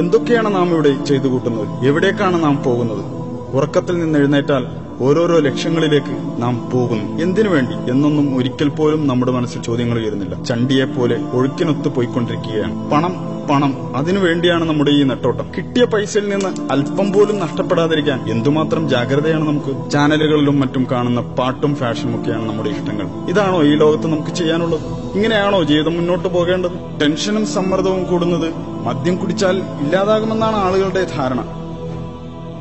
എന്തൊക്കെയാണ് നാം ഇവിടെ ചെയ്തു കൂട്ടുന്നത്? എവിടേക്കാണ് നാം പോകുന്നത്? ഉറക്കത്തിൽ നിന്ന് എഴുന്നേറ്റാൽ ഓരോരോ ലക്ഷ്യങ്ങളിലേക്ക് നാം പോകുന്നു. എന്തിനു വേണ്ടി എന്നൊന്നും ഒരിക്കൽ പോലും നമ്മുടെ മനസ്സിൽ ചോദ്യങ്ങൾ ഉയരുന്നില്ല. ചണ്ടിയെപ്പോലെ ഒഴുക്കിനൊത്ത് പോയിക്കൊണ്ടിരിക്കുകയാണ്. പണം പണം, അതിനുവേണ്ടിയാണ് നമ്മുടെ ഈ നെട്ടോട്ടം. കിട്ടിയ പൈസയിൽ നിന്ന് അല്പം പോലും നഷ്ടപ്പെടാതിരിക്കാൻ എന്തുമാത്രം ജാഗ്രതയാണ് നമുക്ക്. ചാനലുകളിലും മറ്റും കാണുന്ന പാട്ടും ഫാഷനും ഒക്കെയാണ് നമ്മുടെ ഇഷ്ടങ്ങൾ. ഇതാണോ ഈ ലോകത്ത് നമുക്ക് ചെയ്യാനുള്ളത്? ഇങ്ങനെയാണോ ജീവിതം മുന്നോട്ട് പോകേണ്ടത്? ടെൻഷനും സമ്മർദ്ദവും കൂടുന്നത് മദ്യം കുടിച്ചാൽ ഇല്ലാതാകുമെന്നാണ് ആളുകളുടെ ധാരണ.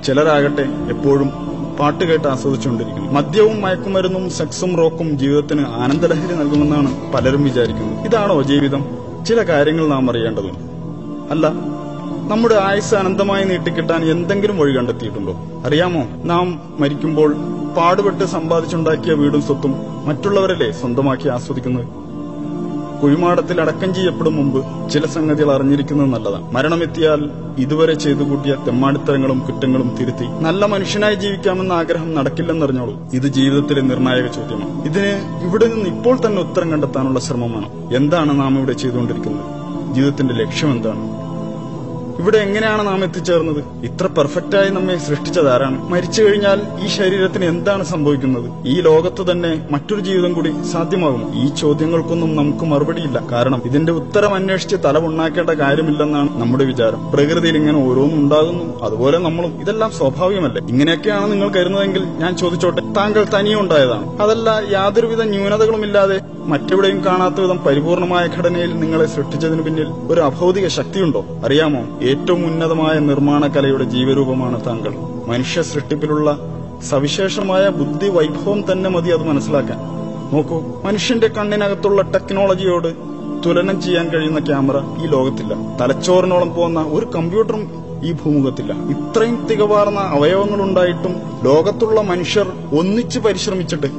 ചിലരാകട്ടെ എപ്പോഴും പാട്ട് കേട്ട് ആസ്വദിച്ചുകൊണ്ടിരിക്കുന്നു. മദ്യവും മയക്കുമരുന്നും സെക്സും റോക്കും ജീവിതത്തിന് ആനന്ദലഹരി നൽകുമെന്നാണ് പലരും വിചാരിക്കുന്നത്. ഇതാണോ ജീവിതം? ചില കാര്യങ്ങൾ നാം അറിയേണ്ടതുണ്ട്. അല്ല, നമ്മുടെ ആയുസ് അനന്തമായി നീട്ടിക്കിട്ടാൻ എന്തെങ്കിലും വഴി കണ്ടെത്തിയിട്ടുണ്ടോ? അറിയാമോ, നാം മരിക്കുമ്പോൾ പാടുപെട്ട് സമ്പാദിച്ചുണ്ടാക്കിയ വീടും സ്വത്തും മറ്റുള്ളവരല്ലേ സ്വന്തമാക്കി ആസ്വദിക്കുന്നത്? കുഴിമാടത്തിൽ അടക്കം ചെയ്യപ്പെടും മുമ്പ് ചില സംഗതികൾ അറിഞ്ഞിരിക്കുന്നത് നല്ലതാണ്. മരണമെത്തിയാൽ ഇതുവരെ ചെയ്തു കൂട്ടിയ തെമ്മാടിത്തരങ്ങളും കുറ്റങ്ങളും തിരുത്തി നല്ല മനുഷ്യനായി ജീവിക്കാമെന്ന ആഗ്രഹം നടക്കില്ലെന്നറിഞ്ഞോളൂ. ഇത് ജീവിതത്തിലെ നിർണായക ചോദ്യമാണ്. ഇതിന് ഇവിടെ നിന്ന് ഇപ്പോൾ തന്നെ ഉത്തരം കണ്ടെത്താനുള്ള ശ്രമമാണ്. എന്താണ് നാം ഇവിടെ ചെയ്തുകൊണ്ടിരിക്കുന്നത്? ജീവിതത്തിന്റെ ലക്ഷ്യം എന്താണ്? ഇവിടെ എങ്ങനെയാണ് നാം എത്തിച്ചേർന്നത്? ഇത്ര പെർഫെക്റ്റായി നമ്മെ സൃഷ്ടിച്ചതാരാണ്? മരിച്ചു കഴിഞ്ഞാൽ ഈ ശരീരത്തിന് എന്താണ് സംഭവിക്കുന്നത്? ഈ ലോകത്ത് തന്നെ മറ്റൊരു ജീവിതം കൂടി സാധ്യമാകും? ഈ ചോദ്യങ്ങൾക്കൊന്നും നമുക്ക് മറുപടിയില്ല. കാരണം ഇതിന്റെ ഉത്തരം അന്വേഷിച്ച് തലമുണ്ടാക്കേണ്ട കാര്യമില്ലെന്നാണ് നമ്മുടെ വിചാരം. പ്രകൃതിയിൽ ഇങ്ങനെ ഓരോന്നും ഉണ്ടാകുന്നു, അതുപോലെ നമ്മളും. ഇതെല്ലാം സ്വാഭാവികമല്ലേ? ഇങ്ങനെയൊക്കെയാണ് നിങ്ങൾ കരുതുന്നതെങ്കിൽ ഞാൻ ചോദിച്ചോട്ടെ, താങ്കൾ തനിയെ ഉണ്ടായതാണ്? അതല്ല യാതൊരുവിധ ന്യൂനതകളുമില്ലാതെ മറ്റെവിടെയും കാണാത്ത വിധം പരിപൂർണമായ ഘടനയിൽ നിങ്ങളെ സൃഷ്ടിച്ചതിനു പിന്നിൽ ഒരു അഭൗതിക ശക്തിയുണ്ടോ? അറിയാമോ, ഏറ്റവും ഉന്നതമായ നിർമ്മാണ കലയുടെ ജീവരൂപമാണ് താങ്കൾ. മനുഷ്യ സൃഷ്ടിപ്പിലുള്ള സവിശേഷമായ ബുദ്ധി വൈഭവം തന്നെ മതി അത് മനസ്സിലാക്കാൻ. നോക്കൂ, മനുഷ്യന്റെ കണ്ണിനകത്തുള്ള ടെക്നോളജിയോട് തുലനം ചെയ്യാൻ കഴിയുന്ന ക്യാമറ ഈ ലോകത്തില്ല. തലച്ചോറിനോളം പോകുന്ന ഒരു കമ്പ്യൂട്ടറും ഈ ഭൂമുഖത്തില്ല. ഇത്രയും തികവാർന്ന അവയവങ്ങളുണ്ടായിട്ടും ലോകത്തുള്ള മനുഷ്യർ ഒന്നിച്ച് പരിശ്രമിച്ചിട്ട്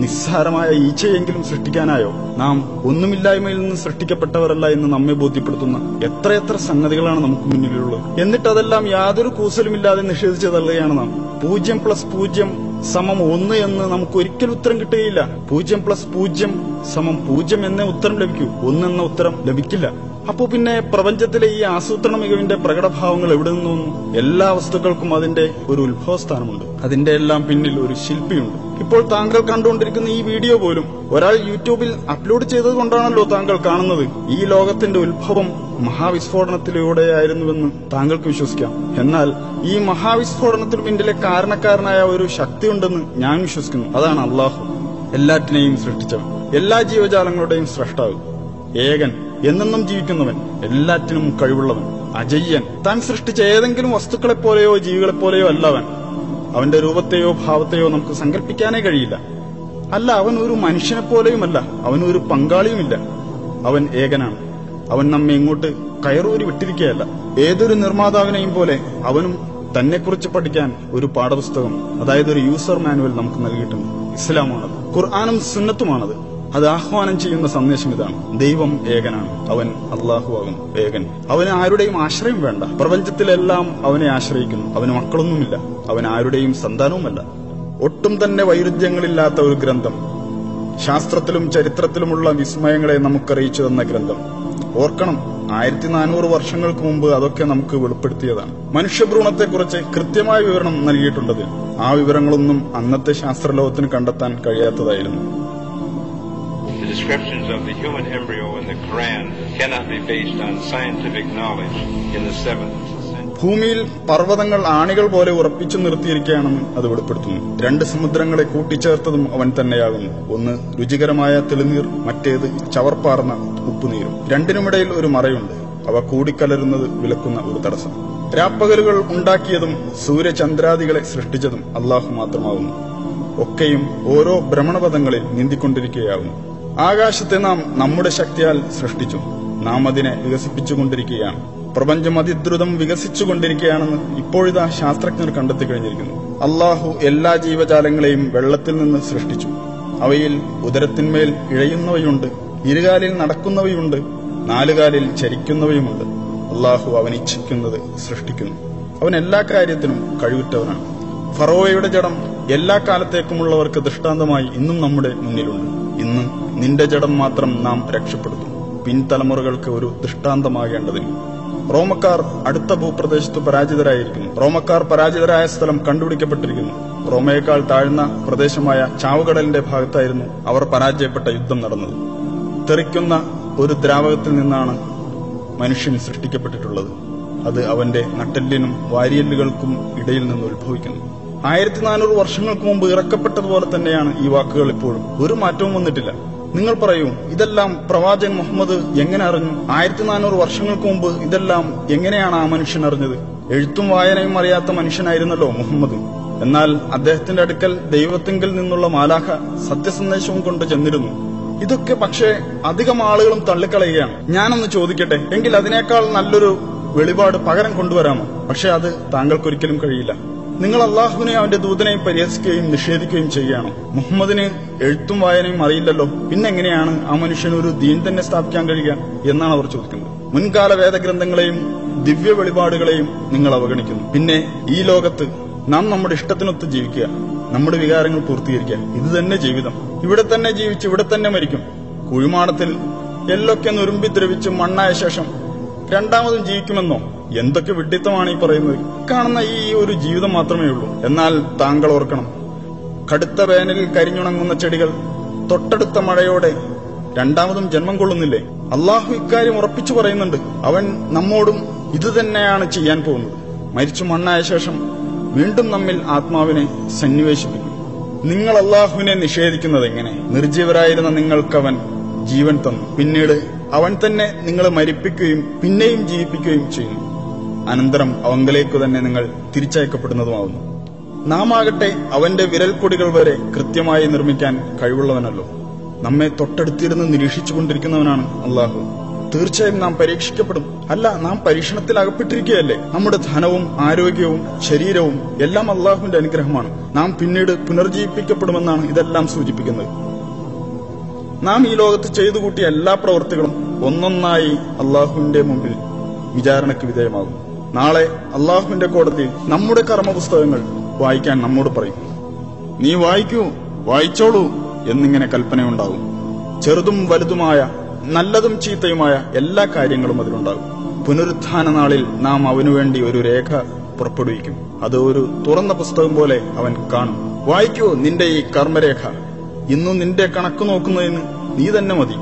നിസ്സാരമായ ഈച്ചയെങ്കിലും സൃഷ്ടിക്കാനായോ? നാം ഒന്നുമില്ലായ്മയിൽ നിന്ന് സൃഷ്ടിക്കപ്പെട്ടവരല്ല എന്ന് നമ്മെ ബോധ്യപ്പെടുത്തുന്ന എത്രയെത്ര സംഗതികളാണ് നമുക്ക് മുന്നിലുള്ളത്. എന്നിട്ടതെല്ലാം യാതൊരു കൂസലുമില്ലാതെ നിഷേധിച്ചു തള്ളുകയാണ് നാം. 0+0=1 എന്ന് നമുക്ക് ഒരിക്കലും ഉത്തരം കിട്ടുകയില്ല. 0+0=0 എന്നേ ഉത്തരം ലഭിക്കൂ. 1 എന്ന ഉത്തരം ലഭിക്കില്ല. അപ്പോ പിന്നെ പ്രപഞ്ചത്തിലെ ഈ ആസൂത്രണ മികവിന്റെ പ്രകടഭാവങ്ങൾ എവിടെ നിന്ന് വന്നു? എല്ലാ വസ്തുക്കൾക്കും അതിന്റെ ഒരു ഉത്ഭവസ്ഥാനമുണ്ട്. അതിന്റെ എല്ലാം പിന്നിൽ ഒരു ശില്പിയുണ്ട്. ഇപ്പോൾ താങ്കൾ കണ്ടുകൊണ്ടിരിക്കുന്ന ഈ വീഡിയോ പോലും ഒരാൾ യൂട്യൂബിൽ അപ്ലോഡ് ചെയ്തത് കൊണ്ടാണല്ലോ താങ്കൾ കാണുന്നത്. ഈ ലോകത്തിന്റെ ഉത്ഭവം മഹാവിസ്ഫോടനത്തിലൂടെയായിരുന്നുവെന്ന് താങ്കൾക്ക് വിശ്വസിക്കാം. എന്നാൽ ഈ മഹാവിസ്ഫോടനത്തിന് പിന്നിലെ കാരണക്കാരനായ ഒരു ശക്തിയുണ്ടെന്ന് ഞാൻ വിശ്വസിക്കുന്നു. അതാണ് അള്ളാഹു, എല്ലാറ്റിനെയും സൃഷ്ടിച്ചവൻ, എല്ലാ ജീവജാലങ്ങളുടെയും സ്രഷ്ടാവ്, ഏകൻ, എന്നെന്നും ജീവിക്കുന്നവൻ, എല്ലാറ്റിനും കഴിവുള്ളവൻ, അജയ്യൻ. താൻ സൃഷ്ടിച്ച ഏതെങ്കിലും വസ്തുക്കളെപ്പോലെയോ ജീവികളെപ്പോലെയോ അല്ല അവൻ. അവന്റെ രൂപത്തെയോ ഭാവത്തെയോ നമുക്ക് സങ്കല്പിക്കാനേ കഴിയില്ല. അല്ല, അവൻ ഒരു മനുഷ്യനെപ്പോലെയുമല്ല, അവനൊരു പങ്കാളിയുമില്ല. അവൻ ഏകനാണ്. അവൻ നമ്മെ ഇങ്ങോട്ട് കയറൂരി വിട്ടിരിക്കുകയല്ല. ഏതൊരു നിർമ്മാതാവിനെയും പോലെ അവനും തന്നെക്കുറിച്ച് പഠിക്കാൻ ഒരു പാഠപുസ്തകം, അതായത് ഒരു യൂസർ മാനുവൽ നമുക്ക് നൽകിയിട്ടുണ്ട്. ഇസ്ലാമാണത്, ഖുർആനും സുന്നത്തുമാണത്. അത് ആഹ്വാനം ചെയ്യുന്ന സന്ദേശം ഇതാണ്: ദൈവം ഏകനാണ്, അവൻ അള്ളാഹു ആകുന്നു ഏകൻ. അവന് ആരുടെയും ആശ്രയം വേണ്ട. പ്രപഞ്ചത്തിലെല്ലാം അവനെ ആശ്രയിക്കുന്നു. അവന് മക്കളൊന്നുമില്ല, അവൻ ആരുടെയും സന്താനവുമല്ല. ഒട്ടും തന്നെ വൈരുദ്ധ്യങ്ങളില്ലാത്ത ഒരു ഗ്രന്ഥം, ശാസ്ത്രത്തിലും ചരിത്രത്തിലുമുള്ള വിസ്മയങ്ങളെ നമുക്കറിയിച്ചു തന്ന ഗ്രന്ഥം. ഓർക്കണം, 1400 വർഷങ്ങൾക്ക് മുമ്പ് അതൊക്കെ നമുക്ക് വെളിപ്പെടുത്തിയതാണ്. മനുഷ്യഭ്രൂണത്തെക്കുറിച്ച് കൃത്യമായ വിവരണം നൽകിയിട്ടുണ്ടതിൽ. ആ വിവരങ്ങളൊന്നും അന്നത്തെ ശാസ്ത്രലോകത്തിന് കണ്ടെത്താൻ കഴിയാത്തതായിരുന്നു. The descriptions of the human embryo in the Quran cannot be based on scientific knowledge in the 7th century. ഭൂമിയിൽ പർവ്വതങ്ങൾ ആണികൾ പോലെ ഉറപ്പിച്ചു നിർത്തിയിരിക്കുകയാണെന്ന് അത് വെളിപ്പെടുത്തുന്നു. 2 സമുദ്രങ്ങളെ കൂട്ടിച്ചേർത്തതും അവൻ തന്നെയാകുന്നു. ഒന്ന് രുചികരമായ തെളിനീർ, മറ്റേത് ചവർപ്പാർന്ന ഉപ്പുനീരും. രണ്ടിനുമിടയിൽ ഒരു മറയുണ്ട്. അവ കൂടിക്കലരുന്നത് വിലക്കുന്ന ഒരു തടസ്സം. രാപ്പകലുകൾ ഉണ്ടാക്കിയതും സൂര്യചന്ദ്രാദികളെ സൃഷ്ടിച്ചതും അള്ളാഹു മാത്രമാകുന്നു. ഒക്കെയും ഓരോ ഭ്രമണപഥങ്ങളിൽ നീന്തിക്കൊണ്ടിരിക്കുകയാകുന്നു. ആകാശത്തെ നാം നമ്മുടെ ശക്തിയാൽ സൃഷ്ടിച്ചു. നാം അതിനെ വികസിപ്പിച്ചുകൊണ്ടിരിക്കുകയാണ്. പ്രപഞ്ചം അതിദ്രുതം വികസിച്ചുകൊണ്ടിരിക്കുകയാണെന്ന് ഇപ്പോഴിതാ ശാസ്ത്രജ്ഞർ കണ്ടെത്തി കഴിഞ്ഞിരിക്കുന്നു. അള്ളാഹു എല്ലാ ജീവജാലങ്ങളെയും വെള്ളത്തിൽ നിന്ന് സൃഷ്ടിച്ചു. അവയിൽ ഉദരത്തിന്മേൽ ഇഴയുന്നവയുണ്ട്, ഇരുകാലിൽ നടക്കുന്നവയുണ്ട്, 4 കാലിൽ ചരിക്കുന്നവയുമുണ്ട്. അള്ളാഹു അവൻ ഇച്ഛിക്കുന്നത് സൃഷ്ടിക്കുന്നു. അവൻ എല്ലാ കാര്യത്തിനും കഴിവുറ്റവനാണ്. ഫറോവയുടെ ജഡം എല്ലാ കാലത്തേക്കുമുള്ളവർക്ക് ദൃഷ്ടാന്തമായി ഇന്നും നമ്മുടെ മുന്നിലുണ്ട്. ഇന്ന് നിന്റെ ജഡം മാത്രം നാം രക്ഷപ്പെടുത്തും. പിൻതലമുറകൾക്ക് ഒരു ദൃഷ്ടാന്തമാകേണ്ടതിന്. റോമക്കാർ അടുത്ത ഭൂപ്രദേശത്ത് പരാജിതരായിരിക്കുന്നു. റോമക്കാർ പരാജിതരായ സ്ഥലം കണ്ടുപിടിക്കപ്പെട്ടിരിക്കുന്നു. റോമയേക്കാൾ താഴ്ന്ന പ്രദേശമായ ചാവുകടലിന്റെ ഭാഗത്തായിരുന്നു അവർ പരാജയപ്പെട്ട യുദ്ധം നടന്നത്. തെറിക്കുന്ന ഒരു ദ്രാവകത്തിൽ നിന്നാണ് മനുഷ്യൻ സൃഷ്ടിക്കപ്പെട്ടിട്ടുള്ളത്. അത് അവന്റെ നട്ടെല്ലിനും വാരിയെല്ലുകൾക്കും ഇടയിൽ നിന്ന് ഉത്ഭവിക്കുന്നു. 1400 വർഷങ്ങൾക്ക് മുമ്പ് ഇറക്കപ്പെട്ടതുപോലെ തന്നെയാണ് ഈ വാക്കുകൾ ഇപ്പോഴും. ഒരു മാറ്റവും വന്നിട്ടില്ല. നിങ്ങൾ പറയൂ, ഇതെല്ലാം പ്രവാചകൻ മുഹമ്മദ് എങ്ങനെ അറിഞ്ഞു? 1400 വർഷങ്ങൾക്ക് മുമ്പ് ഇതെല്ലാം എങ്ങനെയാണ് ആ മനുഷ്യൻ അറിഞ്ഞത്? എഴുത്തും വായനയും അറിയാത്ത മനുഷ്യനായിരുന്നല്ലോ മുഹമ്മദ്. എന്നാൽ അദ്ദേഹത്തിന്റെ അടുക്കൽ ദൈവത്തിങ്കിൽ നിന്നുള്ള മാലാഖ സത്യസന്ദേശവും കൊണ്ട് ചെന്നിരുന്നു. ഇതൊക്കെ പക്ഷേ അധികം ആളുകളും തള്ളിക്കളയുകയാണ്. ഞാനൊന്ന് ചോദിക്കട്ടെ, എങ്കിൽ അതിനേക്കാൾ നല്ലൊരു വെളിപാട് പകരം കൊണ്ടുവരാമോ? പക്ഷെ അത് താങ്കൾക്കൊരിക്കലും കഴിയില്ല. നിങ്ങൾ അള്ളാഹുവിനെ അവന്റെ ദൂതനെയും പരിഹസിക്കുകയും നിഷേധിക്കുകയും ചെയ്യുകയാണോ? മുഹമ്മദിന് എഴുത്തും വായനയും അറിയില്ലല്ലോ, പിന്നെങ്ങനെയാണ് ആ മനുഷ്യന് ഒരു ദീൻ തന്നെ സ്ഥാപിക്കാൻ കഴിയുക എന്നാണ് അവർ ചോദിക്കുന്നത്. മുൻകാല വേദഗ്രന്ഥങ്ങളെയും ദിവ്യ വെളിപാടുകളെയും നിങ്ങൾ അവഗണിക്കുന്നു. പിന്നെ ഈ ലോകത്ത് നാം നമ്മുടെ ഇഷ്ടത്തിനൊത്ത് ജീവിക്കുക, നമ്മുടെ വികാരങ്ങൾ പൂർത്തീകരിക്കുക, ഇത് തന്നെ ജീവിതം. ഇവിടെ തന്നെ ജീവിച്ച് ഇവിടെ തന്നെ മരിക്കും. കുഴിമാടത്തിൽ എല്ലൊക്കെ നുരുമ്പി ദ്രവിച്ച് മണ്ണായ ശേഷം രണ്ടാമതും ജീവിക്കുമെന്നോ? എന്തൊക്കെ വിഡ്ഢിത്തമാണ് ഈ പറയുന്നത്? കാണുന്ന ഈ ഒരു ജീവിതം മാത്രമേ ഉള്ളൂ. എന്നാൽ താങ്കൾ ഓർക്കണം, കടുത്ത വേനലിൽ കരിഞ്ഞുണങ്ങുന്ന ചെടികൾ തൊട്ടടുത്ത മഴയോടെ രണ്ടാമതും ജന്മം കൊള്ളുന്നില്ലേ? അള്ളാഹു ഇക്കാര്യം ഉറപ്പിച്ചു പറയുന്നുണ്ട്. അവൻ നമ്മോടും ഇതുതന്നെയാണ് ചെയ്യാൻ പോകുന്നത്. മരിച്ചു മണ്ണായ ശേഷം വീണ്ടും നമ്മിൽ ആത്മാവിനെ സന്നിവേശിപ്പിക്കും. നിങ്ങൾ അള്ളാഹുവിനെ നിഷേധിക്കുന്നത് എങ്ങനെ? നിർജീവരായിരുന്ന നിങ്ങൾക്കവൻ ജീവൻ തന്നു. പിന്നീട് അവൻ തന്നെ നിങ്ങളെ മരിപ്പിക്കുകയും പിന്നെയും ജീവിപ്പിക്കുകയും ചെയ്യുന്നു. അനന്തരം അവങ്കലേക്കു തന്നെ നിങ്ങൾ തിരിച്ചയക്കപ്പെടുന്നതുമാവുന്നു. നാം ആകട്ടെ അവന്റെ വിരൽക്കൊടികൾ വരെ കൃത്യമായി നിർമ്മിക്കാൻ കഴിവുള്ളവനല്ലോ. നമ്മെ തൊട്ടടുത്തിരുന്ന് നിരീക്ഷിച്ചുകൊണ്ടിരിക്കുന്നവനാണ് അള്ളാഹു. തീർച്ചയായും നാം പരീക്ഷിക്കപ്പെടും. അല്ല, നാം പരീക്ഷണത്തിൽ അകപ്പെട്ടിരിക്കുകയല്ലേ? നമ്മുടെ ധനവും ആരോഗ്യവും ശരീരവും എല്ലാം അള്ളാഹുവിന്റെ അനുഗ്രഹമാണ്. നാം പിന്നീട് പുനർജീവിപ്പിക്കപ്പെടുമെന്നാണ് ഇതെല്ലാം സൂചിപ്പിക്കുന്നത്. നാം ഈ ലോകത്ത് ചെയ്തു കൂട്ടിയ എല്ലാ പ്രവൃത്തികളും ഒന്നൊന്നായി അള്ളാഹുവിന്റെ മുമ്പിൽ വിചാരണയ്ക്ക് വിധേയമാകും. നാളെ അള്ളാഹുവിന്റെ കോടതിയിൽ നമ്മുടെ കർമ്മപുസ്തകങ്ങൾ വായിക്കാൻ നമ്മോട് പറയും. നീ വായിക്കൂ, വായിച്ചോളൂ എന്നിങ്ങനെ കൽപ്പനയുണ്ടാകും. ചെറുതും വലുതുമായ നല്ലതും ചീത്തയുമായ എല്ലാ കാര്യങ്ങളും അതിലുണ്ടാകും. പുനരുത്ഥാന നാളിൽ നാം അവനുവേണ്ടി ഒരു രേഖ പുറപ്പെടുവിക്കും. അത് ഒരു തുറന്ന പുസ്തകം പോലെ അവൻ കാണും. വായിക്കൂ നിന്റെ ഈ കർമ്മരേഖ. ഇന്നും നിന്റെ കണക്ക് നോക്കുന്നതിന് നീ തന്നെ മതി.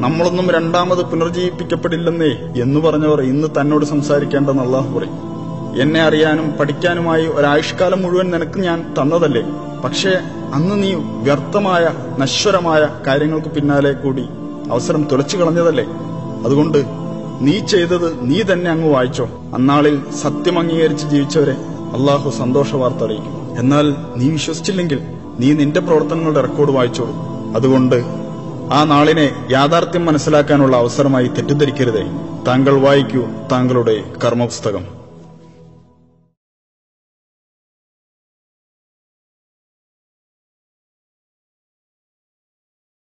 നമ്മളൊന്നും രണ്ടാമത് പുനർജീവിപ്പിക്കപ്പെടില്ലെന്നേ എന്ന് പറഞ്ഞവർ ഇന്ന് തന്നോട് സംസാരിക്കേണ്ടെന്ന് അള്ളാഹു പറയും. എന്നെ അറിയാനും പഠിക്കാനുമായി ഒരായുഷ്കാലം മുഴുവൻ നിനക്ക് ഞാൻ തന്നതല്ലേ? പക്ഷേ അന്ന് നീ വ്യർത്ഥമായ നശ്വരമായ കാര്യങ്ങൾക്ക് പിന്നാലെ കൂടി അവസരം തുലച്ചു കളഞ്ഞതല്ലേ? അതുകൊണ്ട് നീ ചെയ്തത് നീ തന്നെ അങ്ങ് വായിച്ചോ. അന്നാളിൽ സത്യം അംഗീകരിച്ച് ജീവിച്ചവരെ അള്ളാഹു സന്തോഷ വാർത്ത അറിയിക്കും. എന്നാൽ നീ വിശ്വസിച്ചില്ലെങ്കിൽ നീ നിന്റെ പ്രവർത്തനങ്ങളുടെ റെക്കോർഡ് വായിച്ചോളൂ. അതുകൊണ്ട് ആ നാളിനെ യാഥാർത്ഥ്യം മനസ്സിലാക്കാനുള്ള അവസരമായി തെറ്റിദ്ധരിക്കരുതേ. താങ്കൾ വായിക്കൂ താങ്കളുടെ കർമ്മപുസ്തകം.